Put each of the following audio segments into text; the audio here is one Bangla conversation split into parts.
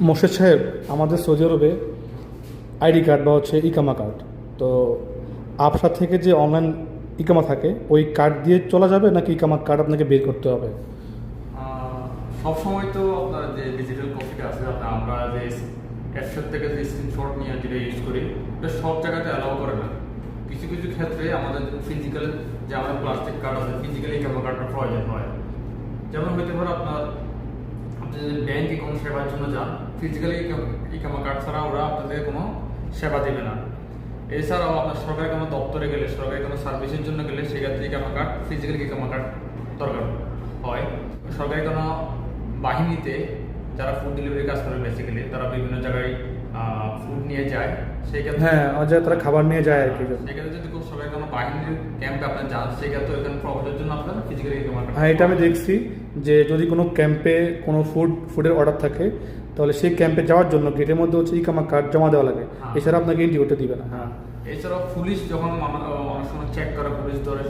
মোর্শেদ সাহেব, আমাদের সৌদি আরবে আইডি কার্ড বা হচ্ছে ইকামা কার্ড, তো আবসা থেকে যে অনলাইন ইকামা থাকে ওই কার্ড দিয়ে চলা যাবে নাকি ইকামা কার্ড আপনাকে বের করতে হবে? সব সময় তো আপনার যে ডিজিটাল কপিটা আছে আপনার আমরা যে অ্যাপসের থেকে যে স্ক্রিনশট নিয়ে যেটা ইউজ করি এটা সব জায়গাতে অ্যালাউ করে না। কিছু কিছু ক্ষেত্রে আমাদের ফিজিক্যাল যে আমাদের প্লাস্টিক কার্ড আছে ফিজিক্যালি ইকামা কার্ডটা প্রয়োজন হয়। যেমন হইতে পারে আপনার আপনি যদি ব্যাংকে কোনো সেবার জন্য যান ফিজিক্যালি ইকামা কার্ড ছাড়া ওরা আপনাদের কোনো সেবা দেবে না। এছাড়াও আপনার সরকারি কোনো দপ্তরে গেলে সরকারি কোনো সার্ভিসের জন্য গেলে সেক্ষেত্রে ইকামা কার্ড ফিজিক্যালি ইকামা কার্ড দরকার হয়। সরকারি কোনো বাহিনীতে যারা ফুড ডেলিভারি কাজ করে বেসিক্যালি তারা বিভিন্ন জায়গায় ফুড নিয়ে যায় সেই ক্ষেত্রে হ্যাঁ, যে তারা খাবার নিয়ে যায় আর কি। সেক্ষেত্রে যদি খুব সরকারি কোনো বাহিনীর ক্যাম্পে আপনার যান সেক্ষেত্রে এখানে প্রবেশের জন্য আপনার ফিজিক্যালি ইকামা কার্ড। হ্যাঁ, এটা আমি দেখছি যে যদি কোনো ক্যাম্পে কোনো ফুডের অর্ডার থাকে তাহলে সেই ক্যাম্পে যাওয়ার জন্য গেটের মধ্যে হচ্ছে ইকামা কার্ড জমা দেওয়া লাগে, এছাড়া আপনাকে এন্ট্রি করতে দিবে না। হ্যাঁ, এছাড়াও পুলিশ যখন অনেক সময় চেক করে পুলিশ ধরে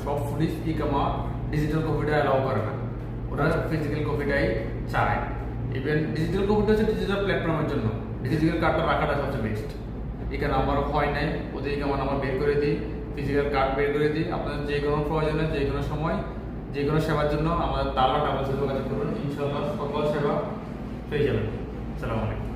সব পুলিশ ইকামা ডিজিটাল কপিটা অ্যালাউ করে না, ওরা ফিজিক্যাল কপিটাই চায়। ইভেন ডিজিটাল কপিটা হচ্ছে ডিজিটাল প্ল্যাটফর্মের জন্য ডিজিটাল কার্ডটা রাখাটা সবচেয়ে বেস্ট। এখানে আমার হয় নাই ওদের ইকামা নাম্বার বের করে দিই, ফিজিক্যাল কার্ড বের করে দিই। আপনাদের যে কোনো প্রয়োজনে যে কোনো সময় যে কোনো সেবার জন্য আমাদের তালা ডাবল যোগাযোগ করুন, ইনশাআল্লাহ সকল সেবা পেয়ে যাবেন। আসসালামু আলাইকুম।